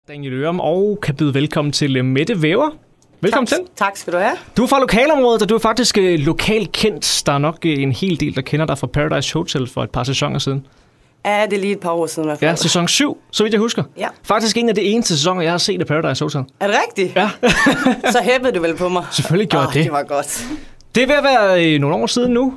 Daniel Ørum, og kan byde velkommen til Mette Væver. Velkommen til. Tak skal du have. Du er fra lokalområdet, og du er faktisk lokalt kendt. Der er nok en hel del, der kender dig fra Paradise Hotel for et par sæsoner siden. Ja, det er lige et par år siden i hvert fald. Ja, sæson 7, så vidt jeg husker. Ja. Faktisk en af de eneste sæsoner, jeg har set af Paradise Hotel. Er det rigtigt? Ja. Så hæppede du vel på mig? Selvfølgelig gjorde det. Det var godt. Det er ved at være nogle år siden nu.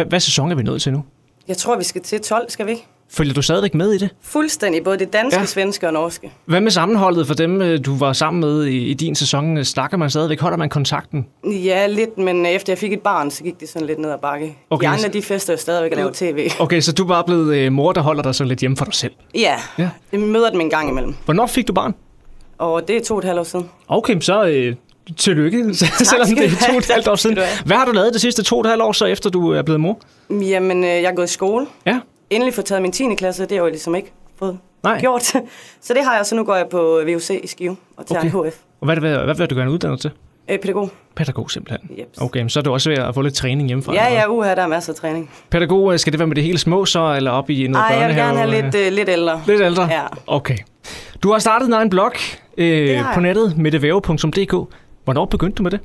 Hvad sæson er vi nået til nu? Jeg tror, vi skal til 12, skal vi ikke? Følger du stadigvæk med i det? Fuldstændig, både det danske, svenske og norske. Hvad med sammenholdet for dem, du var sammen med i din sæson? Snakker man stadigvæk? Holder man kontakten? Ja, lidt, men efter jeg fik et barn, så gik det sådan lidt ned ad bakke. Okay, de andre, de fester jo stadigvæk at lave tv. Okay, så du er bare blevet mor, der holder dig sådan lidt hjemme for dig selv? Ja, jeg møder dem en gang imellem. Hvornår fik du barn? Og det er 2,5 år siden. Okay, så tillykke, selvom det er 2,5 år siden. Hvad har du lavet de sidste 2,5 år, så efter du er blevet mor? Jamen, jeg er gået i skole. Ja. Endelig fået taget min 10. klasse, det har jeg jo ligesom ikke fået gjort. Så det har jeg, så nu går jeg på VUC i Skive og tager en HF. Og hvad vil du gerne uddanne til? Pædagog. Pædagog simpelthen? Yep. Okay, så er du også ved at få lidt træning hjemmefra? Ja, der er masser af træning. Pædagog, skal det være med det hele små så, eller op i noget børnehave? Nej, jeg vil gerne have lidt ældre. Lidt ældre? Ja. Okay. Du har startet en blog på nettet, mettevæve.dk. Hvornår begyndte du med det?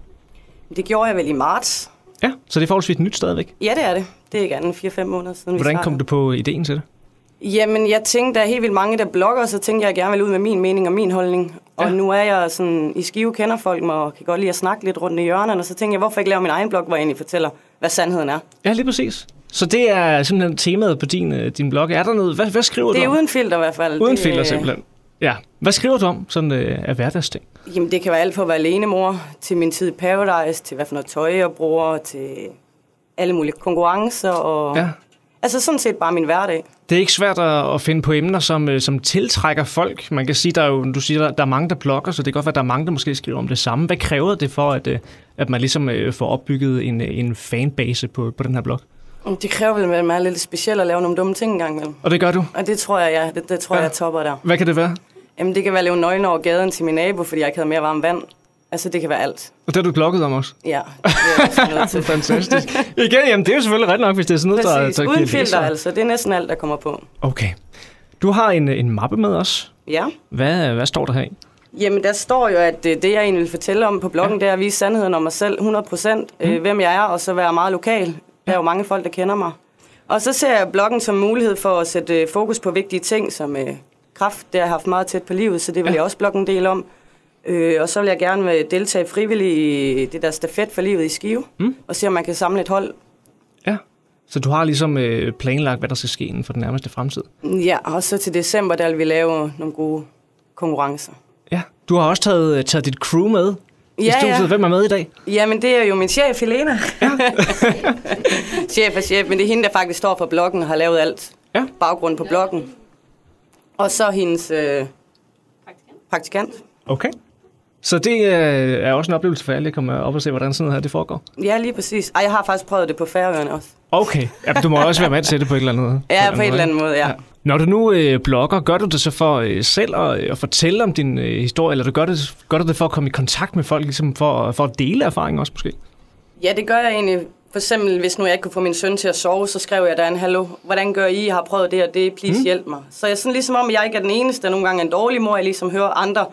Det gjorde jeg vel i marts. Ja, så det er forholdsvis nyt stadigvæk? Ja, det er det. Det er ikke andet 4-5 måneder siden. Hvordan kom du på ideen til det? Jamen, jeg tænkte, der er helt vildt mange, der blogger, så tænkte jeg gerne vil ud med min mening og min holdning. Og nu er jeg sådan, i Skive kender folk mig, og kan godt lide at snakke lidt rundt i hjørnerne, og så tænkte jeg, hvorfor ikke lave min egen blog, hvor jeg egentlig fortæller, hvad sandheden er. Ja, lige præcis. Så det er simpelthen temaet på din blog. Er der noget? Hvad skriver du om? Det er uden filter i hvert fald. Uden filter simpelthen. Ja. Hvad skriver du om sådan af hverdagsting? Jamen, det kan være alt fra at være alenemor, til min tid i Paradise, til hvad for noget tøj jeg bruger, til alle mulige konkurrencer og... Ja. Altså sådan set bare min hverdag. Det er ikke svært at finde på emner, som tiltrækker folk. Man kan sige, du siger, der er mange, der blogger, så det kan godt være, at der er mange, der måske skriver om det samme. Hvad kræver det for, at man ligesom får opbygget en fanbase på den her blog? Det kræver vel, at man er lidt speciel at lave nogle dumme ting engang imellem. Og det gør du? Og det tror jeg, det tror jeg topper der. Hvad kan det være? Jamen, det kan være at leve nøgen over gaden til min nabo, fordi jeg ikke havde mere varmt vand. Altså, det kan være alt. Og det har du blogget om også? Ja, det er også noget til. Fantastisk. Igen, jamen, det er jo selvfølgelig ret nok, hvis det er sådan noget, der uden filter, altså. Det er næsten alt, der kommer på. Okay. Du har en mappe med os. Ja. Hvad står der her i? Jamen, der står jo, at det, jeg egentlig vil fortælle om på bloggen, det er at vise sandheden om mig selv 100%, hvem jeg er, og så være meget lokal. Der er jo mange folk, der kender mig. Og så ser jeg bloggen som mulighed for at sætte fokus på vigtige ting, som kræft. Det har jeg haft meget tæt på livet, så det vil jeg også blogge en del om. Og så vil jeg gerne deltage frivilligt i det der stafet for livet i Skive, og se, om man kan samle et hold. Ja, så du har ligesom planlagt, hvad der skal ske inden for den nærmeste fremtid? Ja, og så til december, der vil vi lave nogle gode konkurrencer. Ja, du har også taget dit crew med i studiet. Ja. Hvem er med i dag? Jamen, det er jo min chef, Helena. Ja. Chef, men det er hende, der faktisk står for bloggen og har lavet alt. Ja. Baggrund på bloggen. Og så hendes praktikant. Okay. Så det er også en oplevelse for alle, at komme op og se, hvordan sådan noget her det foregår? Ja, lige præcis. Jeg har faktisk prøvet det på Færøerne også. Okay. Ja, du må også være med til det på et eller andet måde. Ja, på en eller anden måde, ja. Når du nu blogger, gør du det så for selv at fortælle om din historie, eller gør du det for at komme i kontakt med folk, ligesom for at dele erfaring også måske? Ja, det gør jeg egentlig. For eksempel, hvis nu jeg ikke kunne få min søn til at sove, så skrev jeg der en hallo. Hvordan gør I? Jeg har prøvet det og det. Please hjælp mig. Så jeg er sådan ligesom om, at jeg ikke er den eneste, der nogle gange er en dårlig mor. Jeg ligesom hører andre,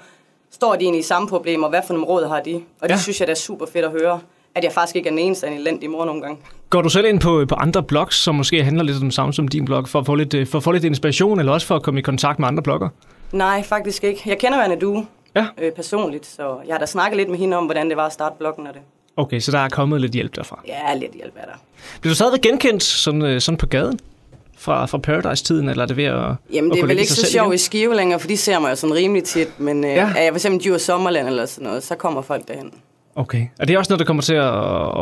står de egentlig i samme problemer. Hvad for nogle råd har de? Og det synes jeg, det er super fedt at høre. At jeg faktisk ikke er den eneste af en elendig mor nogle gange. Går du selv ind på andre blogs, som måske handler lidt om det samme som din blog, for at få lidt inspiration, eller også for at komme i kontakt med andre blogger? Nej, faktisk ikke. Jeg kender Anne Due personligt, så jeg har da snakket lidt med hende om, hvordan det var at starte bloggen og det. Okay, så der er kommet lidt hjælp derfra? Ja, lidt hjælp er der. Bliver du stadigvæk genkendt sådan på gaden? Fra Paradise-tiden, eller er det ved at... Jamen, det er vel ikke så sjovt i Skive længere, for de ser mig jo sådan rimelig tit, men er jeg for eksempel Djurs Sommerland eller sådan noget, så kommer folk derhen. Okay. Er det også noget, der kommer til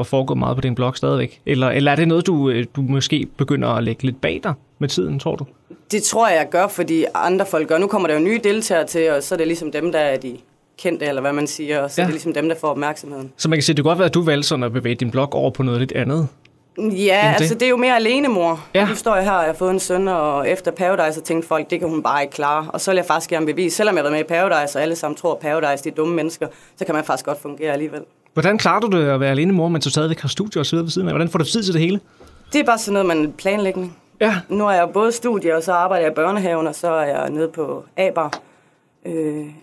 at foregå meget på din blog stadigvæk? Eller er det noget, du måske begynder at lægge lidt bag dig med tiden, tror du? Det tror jeg gør, fordi andre folk gør. Nu kommer der jo nye deltagere til, og så er det ligesom dem, der er de kendte, eller hvad man siger, og så er det ligesom dem, der får opmærksomheden. Så man kan sige, det kan godt være, at du valgte sådan at bevæge din blog over på noget lidt andet? Ja, altså det er jo mere alenemor. Nu står jeg her, og jeg har fået en søn, og efter Paradise, så tænkte folk, det kan hun bare ikke klare. Og så vil jeg faktisk gerne bevise, selvom jeg har været med i Paradise, og alle sammen tror, at Paradise de er dumme mennesker, så kan man faktisk godt fungere alligevel. Hvordan klarer du det at være alenemor, men du stadigvæk har studier og så videre ved siden af? Hvordan får du tid til det hele? Det er bare sådan noget, man planlægning. Ja. Nu er jeg både studie, og så arbejder jeg i børnehaven, og så er jeg nede på A-bar.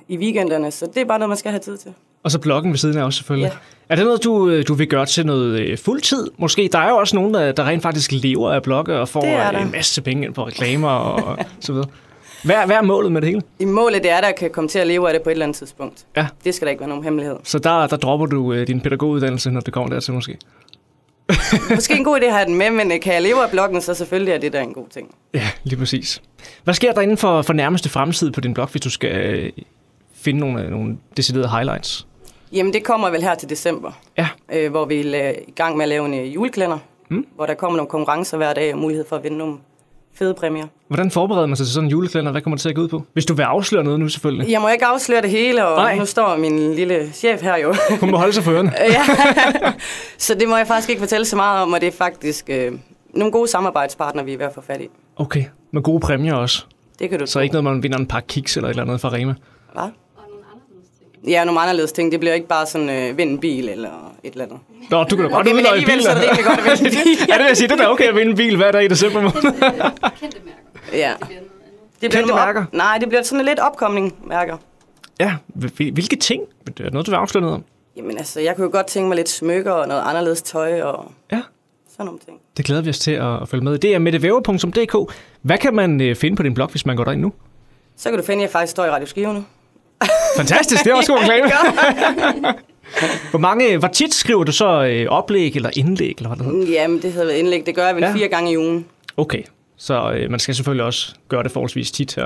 i weekenderne, så det er bare noget, man skal have tid til. Og så bloggen ved siden af også selvfølgelig. Ja. Er det noget, du vil gøre til noget fuldtid? Måske. Der er jo også nogen, der rent faktisk lever af blogge og får en masse penge ind på reklamer og så videre. Hvad er målet med det hele? I målet det er, der kan komme til at leve af det på et eller andet tidspunkt. Ja. Det skal der ikke være nogen hemmelighed. Så der dropper du din pædagoguddannelse, når det kommer dertil måske? Måske en god idé at have den med, men kan jeg leve af bloggen, så selvfølgelig er det der en god ting. Ja, lige præcis. Hvad sker der inden for nærmeste fremtid på din blog, hvis du skal finde nogle deciderede highlights? Jamen, det kommer vel her til december, hvor vi er i gang med at lave en julekalender, hvor der kommer nogle konkurrencer hver dag og mulighed for at vinde nogle fede præmier. Hvordan forbereder man sig til sådan en julekalender? Hvad kommer det til at gå ud på? Hvis du vil afsløre noget nu, selvfølgelig. Jeg må ikke afsløre det hele, og nu står min lille chef her jo. Hun må holde sig for ørerne. Ja. Så det må jeg faktisk ikke fortælle så meget om, og det er faktisk nogle gode samarbejdspartnere, vi er ved at få fat i. Okay, med gode præmier også. Det kan du så ikke noget, man vinder en par kiks eller et eller andet fra Rema? Hvad? Ja, nogle anderledes ting. Det bliver ikke bare sådan vinde en bil eller et eller andet. Nå, du kan da godt vinde en bil. Så er det rimelig godt at vinde en bil. Ja, det vil jeg sige. Det er okay at vinde en bil hver dag i december måned. Kendte mærker. Ja. Det bliver kendte mærker? Nej, det bliver sådan lidt opkomning mærker. Ja, hvilke ting? Er det noget, du vil afsløre noget om? Jamen altså, jeg kunne jo godt tænke mig lidt smykker og noget anderledes tøj og sådan nogle ting. Det glæder vi os til at følge med. Det er mettevæver.dk. Hvad kan man finde på din blog, hvis man går derind nu? Så kan du finde, at jeg faktisk står i Radio Skive nu. Fantastisk, det er også god reklame. Hvor tit skriver du så oplæg eller indlæg? Eller hvad det hedder? Jamen, det hedder indlæg. Det gør jeg vel 4 gange i ugen. Okay, så man skal selvfølgelig også gøre det forholdsvis tit til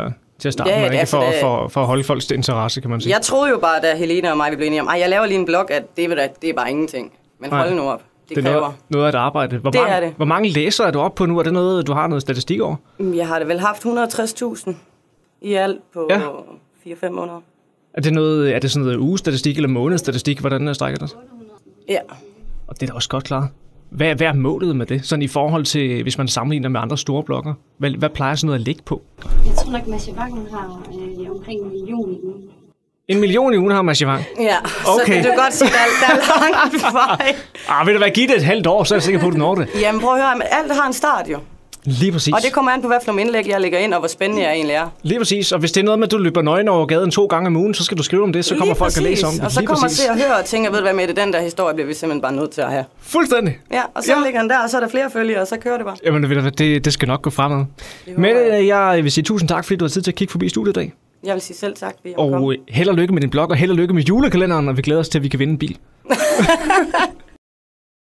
at starte med, ikke? For at holde folks interesse, kan man sige. Jeg troede jo bare, da Helene og mig blev enige om, jeg laver lige en blog, at det er bare ingenting. Men hold nu op. Det kræver. Noget af et arbejde. Hvor mange læsere er du oppe på nu? Er det noget, du har noget statistik over? Jeg har det vel haft 160.000 i alt på 4-5 måneder. Er det sådan noget ugestatistik eller månedsstatistik? Hvordan strækker det? Ja. Og det er da også godt klart. Hvad er målet med det? Sådan i forhold til, hvis man sammenligner med andre store blogger. Hvad plejer sådan noget at ligge på? Jeg tror nok, Masha Wang har omkring 1 million i ugen. 1 million i ugen har Masha Wang? Ja, okay. Så det er godt, at der er langt vej. Vil det være givet et halvt år, så er jeg sikker på, at du når det. Jamen prøv at høre, alt har en start jo. Lige præcis. Og det kommer an på, hvad for nogle indlæg jeg lægger ind, og hvor spændende jeg egentlig er. Lige præcis. Og hvis det er noget med, at du løber nøgen over gaden 2 gange om ugen, så skal du skrive om det, så kommer folk og læser om det. Og så kommer man til at høre og tænker, ved du hvad med det, den der historie bliver vi simpelthen bare nødt til at have. Fuldstændig. Ja, og så ligger den der, og så er der flere følgere, og så kører det bare. Jamen det skal nok gå fremad. Men jeg vil sige tusind tak, fordi du har tid til at kigge forbi studiet i dag. Jeg vil sige selv tak, fordi jeg og held og lykke med din blog, og held og lykke med julekalenderen, og vi glæder os til, at vi kan vinde en bil.